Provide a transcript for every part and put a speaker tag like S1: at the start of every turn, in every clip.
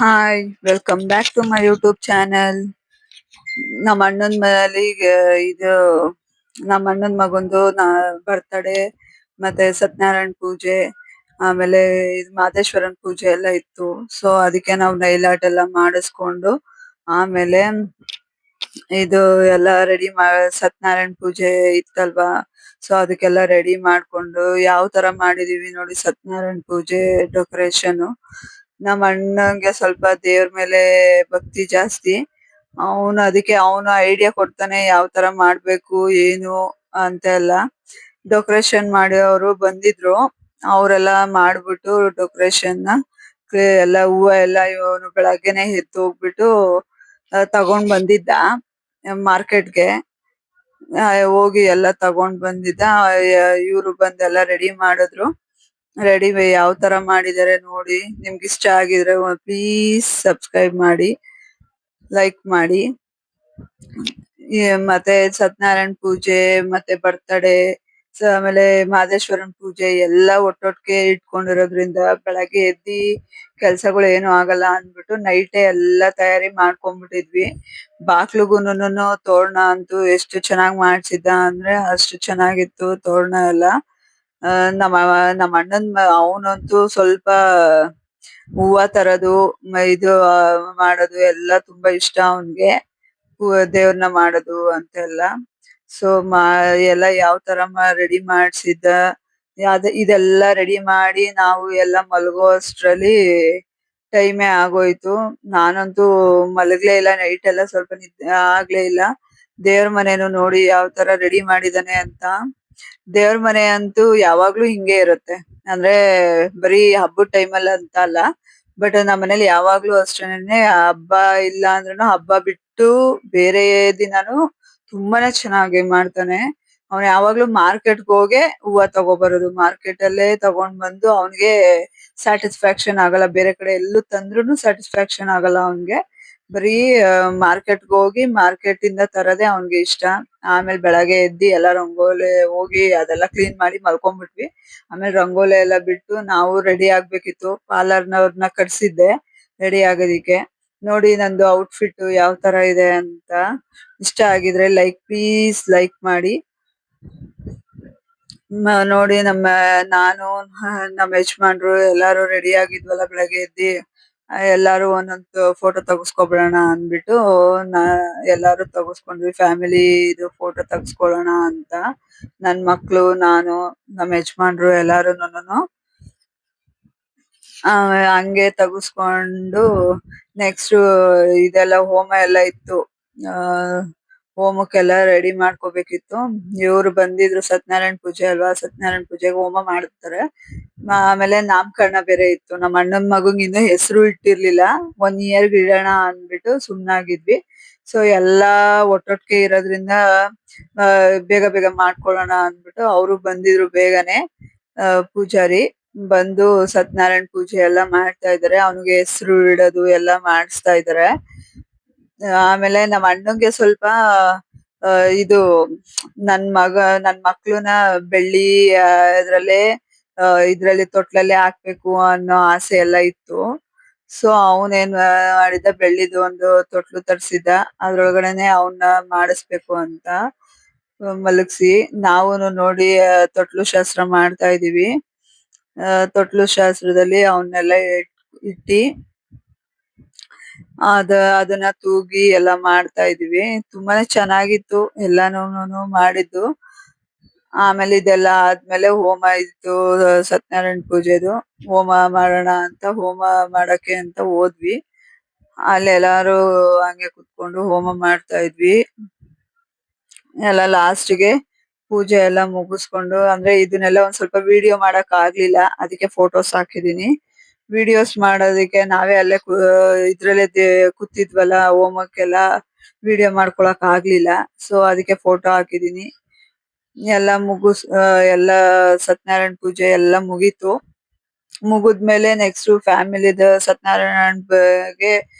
S1: Hi, welcome back to my YouTube channel. ನಮ್ಮ ಅಣ್ಣನ ಮನೇಲಿ ಇದು ನಮ್ಮ ಅಣ್ಣನ ಮಗಂದು ಬರ್ತಡೇ ಮತ್ತೆ ಸತ್ಯನಾರಾಯಣ ಪೂಜೆ ಆಮೇಲೆ ಮಾದೇಶ್ವರನ್ ಪೂಜೆ ಎಲ್ಲ ಇತ್ತು. ಸೊ ಅದಕ್ಕೆ ನಾವು ನೈಲ್ ಆರ್ಟ್ ಎಲ್ಲ ಮಾಡಿಸ್ಕೊಂಡು ಆಮೇಲೆ ಇದು ಎಲ್ಲ ರೆಡಿ ಸತ್ಯನಾರಾಯಣ ಪೂಜೆ ಇತ್ತಲ್ವಾ. ಸೊ ಅದಕ್ಕೆಲ್ಲ ರೆಡಿ ಮಾಡ್ಕೊಂಡು ಯಾವ ತರ ಮಾಡಿದೀವಿ ನೋಡಿ ಸತ್ಯನಾರಾಯಣ ಪೂಜೆ ಡೆಕೋರೇಷನ್. ನಮ್ಮ ಅಣ್ಣಂಗೆ ಸ್ವಲ್ಪ ದೇವ್ರ ಮೇಲೆ ಭಕ್ತಿ ಜಾಸ್ತಿ. ಅದಕ್ಕೆ ಅವನು ಐಡಿಯಾ ಕೊಡ್ತಾನೆ ಯಾವ ತರ ಮಾಡ್ಬೇಕು ಏನು ಅಂತೆಲ್ಲ. ಡೆಕೋರೇಷನ್ ಮಾಡೋರು ಬಂದಿದ್ರು, ಅವರೆಲ್ಲ ಮಾಡ್ಬಿಟ್ಟು ಡೆಕೋರೇಷನ್ ಎಲ್ಲ ಹೂವ ಎಲ್ಲ ಇವನು ಬೆಳಗ್ಗೆನೆ ಎದ್ದು ಹೋಗ್ಬಿಟ್ಟು ತಗೊಂಡ್ ಬಂದಿದ್ದ ಮಾರ್ಕೆಟ್ಗೆ. ಹೋಗಿ ಎಲ್ಲ ತಗೊಂಡ್ ಬಂದಿದ್ದ. ಇವ್ರು ಬಂದೆಲ್ಲ ರೆಡಿ ಮಾಡಿದ್ರು. ರೆಡಿ ಯಾವ ತರ ಮಾಡಿದಾರೆ ನೋಡಿ. ನಿಮ್ಗೆ ಇಷ್ಟ ಆಗಿದ್ರೆ ಪ್ಲೀಸ್ ಸಬ್ಸ್ಕ್ರೈಬ್ ಮಾಡಿ, ಲೈಕ್ ಮಾಡಿ. ಮತ್ತೆ ಸತ್ಯನಾರಾಯಣ ಪೂಜೆ ಮತ್ತೆ ಬರ್ತಡೇ ಆಮೇಲೆ ಮಾದೇಶ್ವರನ್ ಪೂಜೆ ಎಲ್ಲ ಒಟ್ಟೊಟ್ಟಿಗೆ ಇಟ್ಕೊಂಡಿರೋದ್ರಿಂದ ಬೆಳಗ್ಗೆ ಎದ್ದಿ ಕೆಲ್ಸಗಳು ಏನು ಆಗಲ್ಲ ಅಂದ್ಬಿಟ್ಟು ನೈಟೇ ಎಲ್ಲ ತಯಾರಿ ಮಾಡ್ಕೊಂಡ್ಬಿಟ್ಟಿದ್ವಿ. ಬಾಕ್ಲುಗುನು ತೋರಣ ಅಂತೂ ಎಷ್ಟು ಚೆನ್ನಾಗ್ ಮಾಡ್ಸಿದ್ದ ಅಂದ್ರೆ ಅಷ್ಟು ಚೆನ್ನಾಗಿತ್ತು ತೋರಣ ಎಲ್ಲ. ನಮ್ಮ ನಮ್ಮ ಅಣ್ಣನ್ ಅವನಂತೂ ಸ್ವಲ್ಪ ಹೂವ ತರದು ಇದು ಮಾಡೋದು ಎಲ್ಲ ತುಂಬಾ ಇಷ್ಟ ಅವನ್ಗೆ. ದೇವ್ರನ್ನ ಮಾಡೋದು ಅಂತೆಲ್ಲ. ಸೊ ಎಲ್ಲ ಯಾವ ತರ ರೆಡಿ ಮಾಡ್ಸಿದ್ದ. ಇದೆಲ್ಲ ರೆಡಿ ಮಾಡಿ ನಾವು ಎಲ್ಲ ಮಲಗೋ ಅಷ್ಟ್ರಲ್ಲಿ ಟೈಮೇ ಆಗೋಯ್ತು. ನಾನಂತೂ ಮಲಗ್ಲೇ ಇಲ್ಲ, ನೈಟ್ ಎಲ್ಲ ಸ್ವಲ್ಪ ನಿದ್ದೆ ಆಗ್ಲೇ ಇಲ್ಲ. ದೇವ್ರ ಮನೇನು ನೋಡಿ ಯಾವ ತರ ರೆಡಿ ಮಾಡಿದಾನೆ ಅಂತ. ದೇವ್ರ ಮನೆ ಅಂತೂ ಯಾವಾಗ್ಲೂ ಹಿಂಗೆ ಇರುತ್ತೆ. ಅಂದ್ರೆ ಬರೀ ಹಬ್ಬದ ಟೈಮಲ್ಲಿ ಅಂತ ಅಲ್ಲ, ಬಟ್ ನಮ್ಮ ಮನೇಲಿ ಯಾವಾಗ್ಲೂ ಅಷ್ಟೇನೆ. ಹಬ್ಬ ಇಲ್ಲ ಅಂದ್ರೂ ಹಬ್ಬ ಬಿಟ್ಟು ಬೇರೆ ದಿನಾನು ತುಂಬಾನೇ ಚೆನ್ನಾಗಿ ಮಾಡ್ತಾನೆ. ಅವ್ನ್ ಯಾವಾಗ್ಲೂ ಮಾರ್ಕೆಟ್ಗೆ ಹೋಗಿ ಹೂವ ತಗೋಬರೋದು. ಮಾರ್ಕೆಟ್ ಅಲ್ಲೇ ತಗೊಂಡ್ ಬಂದು ಅವನ್ಗೆ ಸ್ಯಾಟಿಸ್ಫ್ಯಾಕ್ಷನ್ ಆಗಲ್ಲ, ಬೇರೆ ಕಡೆ ಎಲ್ಲೂ ತಂದ್ರುನು ಸ್ಯಾಟಿಸ್ಫ್ಯಾಕ್ಷನ್ ಆಗಲ್ಲ ಅವನ್ಗೆ. ಬರೀ ಮಾರ್ಕೆಟ್ಗೆ ಹೋಗಿ ಮಾರ್ಕೆಟ್ ಇಂದ ತರದೇ ಅವನ್ಗೆ ಇಷ್ಟ. ಆಮೇಲೆ ಬೆಳಗ್ಗೆ ಎದ್ದಿ ಎಲ್ಲ ರಂಗೋಲಿ ಹೋಗಿ ಅದೆಲ್ಲ ಕ್ಲೀನ್ ಮಾಡಿ ಮಲ್ಕೊಂಡ್ಬಿಟ್ವಿ. ಆಮೇಲೆ ರಂಗೋಲಿ ಎಲ್ಲ ಬಿಟ್ಟು ನಾವು ರೆಡಿ ಆಗ್ಬೇಕಿತ್ತು. ಪಾರ್ಲರ್ನವ್ರನ್ನ ಕರ್ಸಿದ್ದೆ ರೆಡಿ ಆಗೋದಿಕ್ಕೆ. ನೋಡಿ ನಂದು ಔಟ್ಫಿಟ್ ಯಾವ ತರ ಇದೆ ಅಂತ. ಇಷ್ಟ ಆಗಿದ್ರೆ ಪ್ಲೀಸ್ ಲೈಕ್ ಮಾಡಿ. ನೋಡಿ ನಾನು ನಮ್ಮ ಯಜಮಾನ್ರು ಎಲ್ಲಾರು ರೆಡಿ ಆಗಿದ್ವಲ್ಲ ಬೆಳಗ್ಗೆ ಎದ್ದಿ. ಎಲ್ಲಾರು ಒಂದೊಂದು ಫೋಟೋ ತಗಸ್ಕೊಬಿಡೋಣ ಅಂದ್ಬಿಟ್ಟು ಎಲ್ಲಾರು ತಗಸ್ಕೊಂಡ್ವಿ. ಫ್ಯಾಮಿಲಿ ಇದು ಫೋಟೋ ತಗಸ್ಕೊಳ್ಳೋಣ ಅಂತ ನನ್ ಮಕ್ಳು, ನಾನು, ನಮ್ಮ ಯಜಮಾನ್ರು ಎಲ್ಲಾರುನುನು ಹಂಗೆ ತಗಸ್ಕೊಂಡು ನೆಕ್ಸ್ಟ್ ಇದೆಲ್ಲ ಹೋಮ ಎಲ್ಲ ಇತ್ತು. ಆ ಹೋಮಕ್ಕೆಲ್ಲ ರೆಡಿ ಮಾಡ್ಕೋಬೇಕಿತ್ತು. ಇವ್ರು ಬಂದಿದ್ರು, ಸತ್ಯನಾರಾಯಣ ಪೂಜೆ ಅಲ್ವಾ, ಸತ್ಯನಾರಾಯಣ ಪೂಜೆಗೆ ಹೋಮ ಮಾಡ್ತಾರೆ. ಆಮೇಲೆ ನಾಮಕರಣ ಬೇರೆ ಇತ್ತು. ನಮ್ಮ ಅಣ್ಣನ್ ಮಗಂಗ್ ಇನ್ನು ಹೆಸರು ಇಟ್ಟಿರ್ಲಿಲ್ಲ. 1 year ಇಡೋಣ ಅಂದ್ಬಿಟ್ಟು ಸುಮ್ನಾಗಿದ್ವಿ. ಸೊ ಎಲ್ಲಾ ಒಟ್ಟೊಟ್ಟಿಗೆ ಇರೋದ್ರಿಂದ ಬೇಗ ಬೇಗ ಮಾಡ್ಕೊಳ್ಳೋಣ ಅಂದ್ಬಿಟ್ಟು ಅವರು ಬಂದಿದ್ರು ಬೇಗನೆ. ಪೂಜಾರಿ ಬಂದು ಸತ್ಯನಾರಾಯಣ ಪೂಜೆ ಎಲ್ಲ ಮಾಡ್ತಾ ಇದಾರೆ. ಅವನಿಗೆ ಹೆಸರು ಇಡೋದು ಎಲ್ಲ ಮಾಡಿಸ್ತಾ ಇದಾರೆ. ಆಮೇಲೆ ನಮ್ಮ ಅಣ್ಣಂಗೆ ಸ್ವಲ್ಪ ಇದು ನನ್ ಮಕ್ಳುನ ಬೆಳ್ಳಿ ಇದ್ರಲ್ಲಿ ತೊಟ್ಲಲ್ಲೇ ಹಾಕ್ಬೇಕು ಅನ್ನೋ ಆಸೆ ಎಲ್ಲ ಇತ್ತು. ಸೊ ಅವನೇನ್ ಮಾಡಿದ, ಬೆಳ್ಳಿದು ಒಂದು ತೊಟ್ಲು ತರ್ಸಿದ್ದ. ಅದ್ರೊಳಗಡೆನೆ ಅವನ್ನ ಮಾಡಿಸ್ಬೇಕು ಅಂತ ಮಲಗ್ಸಿ. ನಾವುನು ನೋಡಿ ತೊಟ್ಲು ಶಾಸ್ತ್ರ ಮಾಡ್ತಾ ಇದೀವಿ. ತೊಟ್ಲು ಶಾಸ್ತ್ರದಲ್ಲಿ ಅವನ್ನೆಲ್ಲ ಇಟ್ಟಿ ಅದನ್ನ ತೂಗಿ ಎಲ್ಲ ಮಾಡ್ತಾ ಇದೀವಿ. ತುಂಬಾನೇ ಚೆನ್ನಾಗಿತ್ತು ಎಲ್ಲಾನು ಮಾಡಿದ್ದು. ಆಮೇಲೆ ಇದೆಲ್ಲ ಆದ್ಮೇಲೆ ಹೋಮ ಇತ್ತು, ಸತ್ಯನಾರಾಯಣ ಪೂಜೆದು. ಹೋಮ ಮಾಡೋಣ ಅಂತ ಹೋಮ ಮಾಡಕ್ಕೆ ಅಂತ ಹೋದ್ವಿ. ಅಲ್ಲಿ ಎಲ್ಲಾರು ಹಂಗೆ ಕುತ್ಕೊಂಡು ಹೋಮ ಮಾಡ್ತಾ ಇದ್ವಿ. ಎಲ್ಲ ಲಾಸ್ಟ್ಗೆ ಪೂಜೆ ಎಲ್ಲ ಮುಗಿಸ್ಕೊಂಡು, ಅಂದ್ರೆ ಇದನ್ನೆಲ್ಲ ಒಂದ್ ಸ್ವಲ್ಪ ವಿಡಿಯೋ ಮಾಡಕ್ ಆಗ್ಲಿಲ್ಲ, ಅದಕ್ಕೆ ಫೋಟೋಸ್ ಹಾಕಿದೀನಿ. ವಿಡಿಯೋಸ್ ಮಾಡೋದಕ್ಕೆ ನಾವೇ ಅಲ್ಲೇ ಇದ್ರಲ್ಲೇ ಕೂತಿದ್ವಲ್ಲ, ಹೋಮಕ್ಕೆಲ್ಲ ವಿಡಿಯೋ ಮಾಡ್ಕೊಳಕ್ ಆಗ್ಲಿಲ್ಲ. ಸೊ ಅದಕ್ಕೆ ಫೋಟೋ ಹಾಕಿದೀನಿ. ಎಲ್ಲ ಎಲ್ಲ ಸತ್ಯನಾರಾಯಣ ಪೂಜೆ ಎಲ್ಲ ಮುಗೀತು. ಮುಗಿದ್ಮೇಲೆ ನೆಕ್ಸ್ಟ್ ಫ್ಯಾಮಿಲಿದ ಸತ್ಯನಾರಾಯಣಗೆ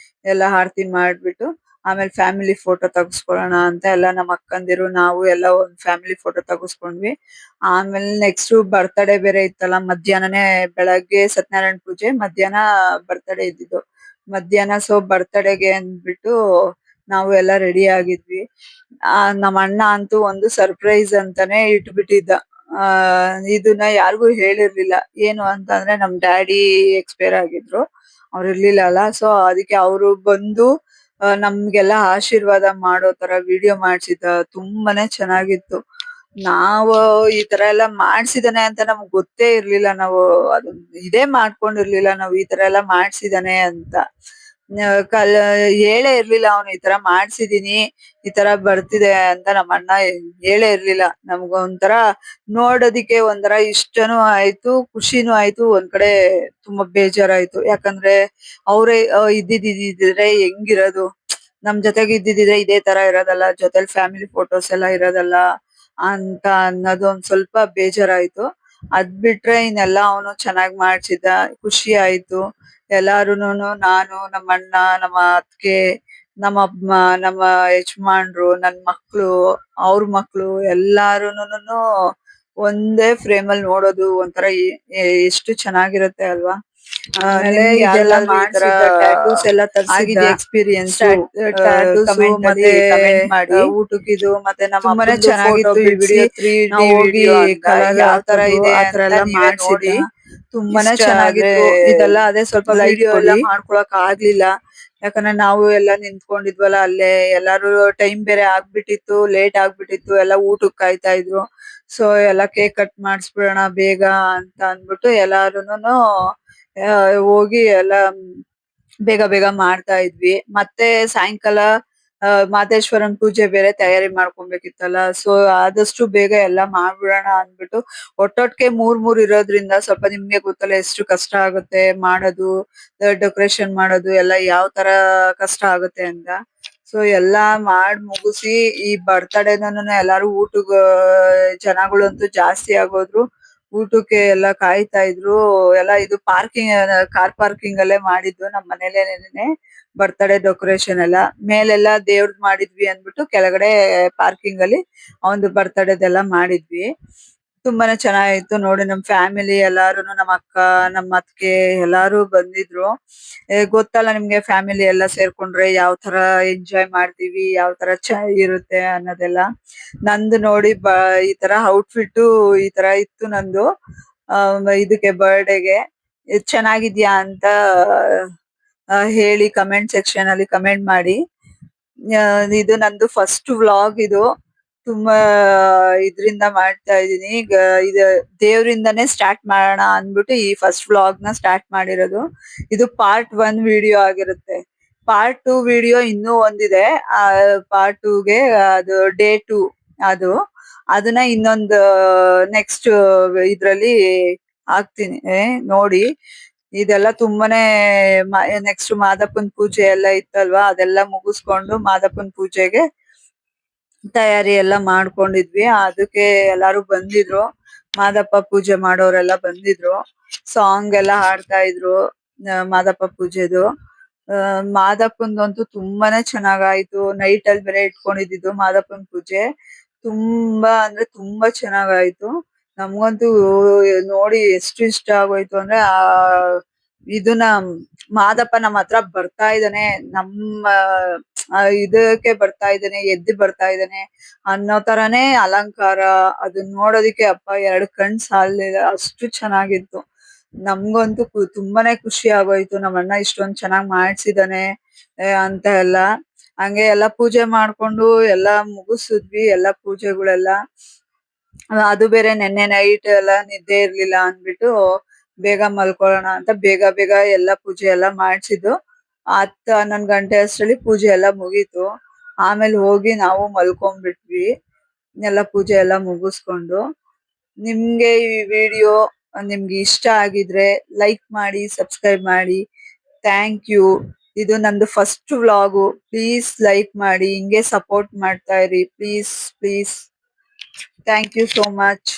S1: ಎಲ್ಲ ಆರತಿ ಮಾಡ್ಬಿಟ್ಟು ಆಮೇಲೆ ಫ್ಯಾಮಿಲಿ ಫೋಟೋ ತಗಸ್ಕೊಳ್ಳೋಣ ಅಂತ ಎಲ್ಲ ನಮ್ಮ ಅಕ್ಕಂದಿರು ನಾವು ಎಲ್ಲ ಒಂದ್ ಫ್ಯಾಮಿಲಿ ಫೋಟೋ ತಗಸ್ಕೊಂಡ್ವಿ. ಆಮೇಲೆ ನೆಕ್ಸ್ಟ್ ಬರ್ತಡೇ ಬೇರೆ ಇತ್ತಲ್ಲ. ಮಧ್ಯಾಹ್ನನೇ, ಬೆಳಗ್ಗೆ ಸತ್ಯನಾರಾಯಣ ಪೂಜೆ, ಮಧ್ಯಾಹ್ನ ಬರ್ತಡೇ ಇದ್ದಿದ್ದು. ಮಧ್ಯಾಹ್ನ ಬರ್ತ್ಡೇಗೆ ಅಂದ್ಬಿಟ್ಟು ನಾವು ಎಲ್ಲ ರೆಡಿ ಆಗಿದ್ವಿ. ನಮ್ಮ ಅಣ್ಣ ಅಂತೂ ಒಂದು ಸರ್ಪ್ರೈಸ್ ಅಂತಾನೆ ಇಟ್ಬಿಟ್ಟಿದ್ದ. ಆ ಇದನ್ನ ಯಾರಿಗೂ ಹೇಳಿರ್ಲಿಲ್ಲ. ಏನು ಅಂತಂದ್ರೆ ನಮ್ ಡ್ಯಾಡಿ ಎಕ್ಸ್ಪೈರ್ ಆಗಿದ್ರು. ಅವ್ರು ಇರ್ಲಿಲ್ಲ ಅಲ್ಲ. ಸೊ ಅದಕ್ಕೆ ಅವ್ರು ಬಂದು ನಮ್ಗೆಲ್ಲ ಆಶೀರ್ವಾದ ಮಾಡೋ ತರ ವಿಡಿಯೋ ಮಾಡ್ಸಿದ್ದ. ತುಂಬಾನೇ ಚೆನ್ನಾಗಿತ್ತು. ನಾವು ಈ ತರ ಎಲ್ಲ ಮಾಡ್ಸಿದಾನೆ ಅಂತ ನಮ್ಗ್ ಗೊತ್ತೇ ಇರ್ಲಿಲ್ಲ. ನಾವು ಅದನ್ ಇದೇ ಮಾಡ್ಕೊಂಡಿರ್ಲಿಲ್ಲ ನಾವು ಈ ತರ ಎಲ್ಲ ಮಾಡ್ಸಿದಾನೆ ಅಂತ. ಕಲ್ ಹೇಳೇ ಇರ್ಲಿಲ್ಲ ಅವ್ನು ಈ ತರ ಮಾಡ್ಸಿದೀನಿ, ಈ ತರ ಬರ್ತಿದೆ ಅಂತ ನಮ್ಮ ಅಣ್ಣ ಹೇಳೇ ಇರ್ಲಿಲ್ಲ. ನಮ್ಗೊಂಥರ ನೋಡೋದಿಕ್ಕೆ ಒಂಥರ ಇಷ್ಟನೂ ಆಯ್ತು, ಖುಷಿನೂ ಆಯ್ತು, ಒಂದ್ ಕಡೆ ತುಂಬಾ ಬೇಜಾರಾಯ್ತು. ಯಾಕಂದ್ರೆ ಅವ್ರೇ ಇದ್ದಿದ್ರೆ ಹೆಂಗಿರೋದು, ನಮ್ ಜೊತೆಗೆ ಇದ್ದಿದ್ರೆ ಇದೇ ತರ ಇರೋದಲ್ಲ, ಜೊತೆಲಿ ಫ್ಯಾಮಿಲಿ ಫೋಟೋಸ್ ಎಲ್ಲ ಇರೋದಲ್ಲ ಅಂತ ಅನ್ನೋದು ಒಂದ್ ಸ್ವಲ್ಪ ಬೇಜಾರಾಯ್ತು. ಅದ್ ಬಿಟ್ರೆ ಇನ್ನೆಲ್ಲ ಅವನು ಚೆನ್ನಾಗ್ ಮಾಡ್ಸಿದ್ದ, ಖುಷಿ ಆಯ್ತು. ಎಲ್ಲಾರುನುನು ನಾನು, ನಮ್ಮ ಅಣ್ಣ, ನಮ್ಮ ಅತ್ತಿಗೆ, ನಮ್ಮ ಅಮ್ಮ, ನಮ್ಮ ಯಜಮಾನ್ರು, ನನ್ ಮಕ್ಳು, ಅವ್ರ ಮಕ್ಳು ಎಲ್ಲಾರುನುನು ಒಂದೇ ಫ್ರೇಮ್ ಅಲ್ಲಿ ನೋಡೋದು ಒಂಥರ ಎಷ್ಟು ಚೆನ್ನಾಗಿರುತ್ತೆ ಅಲ್ವಾ. ಆಮೇಲೆ ಇದೆಲ್ಲ ಮಾಡ್ಸಿದ್ದ ಟ್ಯಾಟೂಸ್ ಎಲ್ಲ ತರ್ಸಿದ್ದ ಎಕ್ಸ್ಪೀರಿಯನ್ಸ್ ಟ್ಯಾಟೂಸ್ ಮತ್ತೆ ಕಮೆಂಟ್ ಮಾಡಿ ಊಟಕ್ಕಿದು ಮತ್ತೆ ನಮ್ಮ ತುಂಬಾನೇ ಚೆನ್ನಾಗಿತ್ತು ಈ ವಿಡಿಯೋ 3D ವಿಡಿಯೋ ಕಲರ್ ಯಾವ ತರ ಇದೆ ಆತರ ಎಲ್ಲ ಮಾಡ್ಸಿದ್ದ. ತುಂಬಾನೇ ಚೆನ್ನಾಗಿತ್ತು. ಇದೆಲ್ಲ ಅದೇ ಸ್ವಲ್ಪ ವಿಡಿಯೋ ಎಲ್ಲ ಮಾಡ್ಕೊಳಕ್ ಆಗ್ಲಿಲ್ಲ. ಯಾಕಂದ್ರೆ ನಾವು ಎಲ್ಲ ನಿಂತ್ಕೊಂಡಿದ್ವಲ್ಲ ಅಲ್ಲೇ, ಎಲ್ಲಾರು ಟೈಮ್ ಬೇರೆ ಆಗ್ಬಿಟ್ಟಿತ್ತು, ಲೇಟ್ ಆಗ್ಬಿಟ್ಟಿತ್ತು, ಎಲ್ಲ ಊಟಕ್ ಕಾಯ್ತಾ ಇದ್ರು. ಸೊ ಎಲ್ಲ ಕೇಕ್ ಕಟ್ ಮಾಡಿಸ್ಬಿಡೋಣ ಬೇಗ ಅಂತ ಅಂದ್ಬಿಟ್ಟು ಎಲ್ಲಾರುನುನು ಹೋಗಿ ಎಲ್ಲ ಬೇಗ ಬೇಗ ಮಾಡ್ತಾ ಇದ್ವಿ. ಮತ್ತೆ ಸಾಯಂಕಾಲ ಮಾದೇಶ್ವರನ್ ಪೂಜೆ ಬೇರೆ ತಯಾರಿ ಮಾಡ್ಕೊಬೇಕಿತ್ತಲ್ಲ. ಸೊ ಆದಷ್ಟು ಬೇಗ ಎಲ್ಲ ಮಾಡ್ಬಿಡೋಣ ಅಂದ್ಬಿಟ್ಟು ಒಟ್ಟೊಟ್ಟಿಗೆ ಮೂರ್ ಇರೋದ್ರಿಂದ ಸ್ವಲ್ಪ ನಿಮ್ಗೆ ಗೊತ್ತಲ್ಲ ಎಷ್ಟು ಕಷ್ಟ ಆಗುತ್ತೆ ಮಾಡೋದು, ಡೆಕೋರೇಷನ್ ಮಾಡೋದು ಎಲ್ಲ ಯಾವ ತರ ಕಷ್ಟ ಆಗುತ್ತೆ ಅಂತ. ಸೊ ಎಲ್ಲಾ ಮುಗಿಸಿ ಈ ಬರ್ತಡೇನೂ ಎಲ್ಲಾರು ಊಟಗ ಜನಗಳಂತೂ ಜಾಸ್ತಿ ಆಗೋದ್ರು. ಊಟಕ್ಕೆ ಎಲ್ಲ ಕಾಯ್ತಾ ಇದ್ರು. ಎಲ್ಲ ಇದು ಪಾರ್ಕಿಂಗ್, ಕಾರ್ ಪಾರ್ಕಿಂಗ್ ಅಲ್ಲೇ ಮಾಡಿದ್ದು ನಮ್ ಮನೇಲೇನೆ ಬರ್ತ್ಡೇ ಡೆಕೋರೇಷನ್ ಎಲ್ಲ. ಮೇಲೆಲ್ಲ ದೇವ್ರದ್ ಮಾಡಿದ್ವಿ ಅಂದ್ಬಿಟ್ಟು ಕೆಳಗಡೆ ಪಾರ್ಕಿಂಗ್ ಅಲ್ಲಿ ಅವಂದು ಬರ್ತ್ಡೇದೆಲ್ಲ ಮಾಡಿದ್ವಿ. ತುಂಬಾನೇ ಚೆನ್ನಾಗಿತ್ತು ನೋಡಿ. ನಮ್ ಫ್ಯಾಮಿಲಿ ಎಲ್ಲಾರುನು, ನಮ್ಮ ಅಕ್ಕ, ನಮ್ಮ ಅತ್ತಿಗೆ ಎಲ್ಲಾರು ಬಂದಿದ್ರು. ಗೊತ್ತಲ್ಲ ನಿಮ್ಗೆ ಫ್ಯಾಮಿಲಿ ಎಲ್ಲ ಸೇರ್ಕೊಂಡ್ರೆ ಯಾವ ತರ ಎಂಜಾಯ್ ಮಾಡ್ತೀವಿ, ಯಾವ ತರ ಇರುತ್ತೆ ಅನ್ನೋದೆಲ್ಲ. ನಂದು ನೋಡಿ ಈ ತರ ಔಟ್ಫಿಟ್ ಈ ತರ ಇತ್ತು ನಂದು. ಇದಕ್ಕೆ ಬರ್ಡೇಗೆ ಚೆನ್ನಾಗಿದ್ಯಾ ಅಂತ ಹೇಳಿ ಕಮೆಂಟ್ ಸೆಕ್ಷನ್ ಅಲ್ಲಿ ಕಮೆಂಟ್ ಮಾಡಿ. ಇದು ನಂದು ಫಸ್ಟ್ ವ್ಲಾಗ್ ಇದು. ತುಂಬಾ ಇದ್ರಿಂದ ಮಾಡ್ತಾ ಇದೀನಿ. ಈಗ ಇದು ದೇವ್ರಿಂದಾನೇ ಸ್ಟಾರ್ಟ್ ಮಾಡೋಣ ಅಂದ್ಬಿಟ್ಟು ಈ ಫಸ್ಟ್ ವ್ಲಾಗ್ ನ ಸ್ಟಾರ್ಟ್ ಮಾಡಿರೋದು. ಇದು ಪಾರ್ಟ್ 1 ವಿಡಿಯೋ ಆಗಿರುತ್ತೆ. ಪಾರ್ಟ್ 2 ವಿಡಿಯೋ ಇನ್ನೂ ಒಂದಿದೆ. ಆ ಪಾರ್ಟ್ 2ಗೆ ಅದು ಡೇ 2 ಅದು. ಅದನ್ನ ಇನ್ನೊಂದು ನೆಕ್ಸ್ಟ್ ಇದ್ರಲ್ಲಿ ಹಾಕ್ತೀನಿ ನೋಡಿ. ಇದೆಲ್ಲ ತುಂಬಾನೇ ನೆಕ್ಸ್ಟ್ ಮಾದಪ್ಪನ್ ಪೂಜೆ ಎಲ್ಲ ಇತ್ತಲ್ವಾ, ಅದೆಲ್ಲ ಮುಗಿಸ್ಕೊಂಡು ಮಾದಪ್ಪನ್ ಪೂಜೆಗೆ ತಯಾರಿ ಎಲ್ಲ ಮಾಡ್ಕೊಂಡಿದ್ವಿ. ಅದಕ್ಕೆ ಎಲ್ಲಾರು ಬಂದಿದ್ರು, ಮಾದಪ್ಪ ಪೂಜೆ ಮಾಡೋರೆಲ್ಲ ಬಂದಿದ್ರು. ಸಾಂಗ್ ಎಲ್ಲ ಹಾಡ್ತಾ ಇದ್ರು ಮಾದಪ್ಪ ಪೂಜೆದು. ಮಾದಪ್ಪಂದಂತೂ ತುಂಬಾನೇ ಚೆನ್ನಾಗಾಯ್ತು. ನೈಟ್ ಅಲ್ಲಿ ಬೇರೆ ಇಟ್ಕೊಂಡಿದ್ದು ಮಾದಪ್ಪನ್ ಪೂಜೆ. ತುಂಬಾ ಅಂದ್ರೆ ತುಂಬಾ ಚೆನ್ನಾಗಾಯ್ತು. ನಮ್ಗಂತೂ ನೋಡಿ ಎಷ್ಟು ಇಷ್ಟ ಆಗೋಯ್ತು ಅಂದ್ರೆ ಇದನ್ನ ಮಾದಪ್ಪ ನಮ್ಮ ಹತ್ರ ಬರ್ತಾ ಇದ್ದಾನೆ, ನಮ್ಮ ಇದಕ್ಕೆ ಬರ್ತಾ ಇದ್ದಾನೆ, ಎದ್ದು ಬರ್ತಾ ಇದ್ದಾನೆ ಅನ್ನೋ ತರಾನೇ ಅಲಂಕಾರ. ಅದನ್ನ ನೋಡೋದಿಕ್ಕೆ ಅಪ್ಪ ಎರಡು ಕಣ್ ಸಾಲಲಿಲ್ಲ, ಅಷ್ಟು ಚೆನ್ನಾಗಿತ್ತು. ನಮ್ಗಂತೂ ತುಂಬಾನೇ ಖುಷಿ ಆಗೋಯ್ತು. ನಮ್ಮ ಅಣ್ಣ ಇಷ್ಟೊಂದ್ ಚೆನ್ನಾಗ್ ಮಾಡ್ಸಿದಾನೆ ಅಂತ ಎಲ್ಲ. ಹಂಗೆ ಎಲ್ಲಾ ಪೂಜೆ ಮಾಡ್ಕೊಂಡು ಎಲ್ಲಾ ಮುಗಿಸಿದ್ವಿ ಎಲ್ಲಾ ಪೂಜೆಗಳೆಲ್ಲ. ಅದು ಬೇರೆ ನೆನ್ನೆ ನೈಟ್ ಎಲ್ಲ ನಿದ್ದೆ ಇರ್ಲಿಲ್ಲ ಅಂದ್ಬಿಟ್ಟು ಬೇಗ ಮಲ್ಕೊಳ್ಳೋಣ ಅಂತ ಬೇಗ ಬೇಗ ಎಲ್ಲಾ ಪೂಜೆ ಎಲ್ಲ ಮಾಡ್ಸಿದ್ದು. 10-11 ಗಂಟೆ ಅಷ್ಟ್ರಲ್ಲಿ ಪೂಜೆ ಎಲ್ಲ ಮುಗೀತು. ಆಮೇಲೆ ಹೋಗಿ ನಾವು ಮಲ್ಕೊಂಡ್ಬಿಟ್ವಿ ಎಲ್ಲ ಪೂಜೆ ಎಲ್ಲ ಮುಗಿಸ್ಕೊಂಡು. ನಿಮ್ಗೆ ಈ ವಿಡಿಯೋ ನಿಮ್ಗೆ ಇಷ್ಟ ಆಗಿದ್ರೆ ಲೈಕ್ ಮಾಡಿ, ಸಬ್ಸ್ಕ್ರೈಬ್ ಮಾಡಿ. Thank you. ಇದು ನಂದು ಫಸ್ಟ್ ವ್ಲಾಗು. ಪ್ಲೀಸ್ ಲೈಕ್ ಮಾಡಿ, ಹಿಂಗೆ ಸಪೋರ್ಟ್ ಮಾಡ್ತಾ ಇರಿ please please. Thank you so much.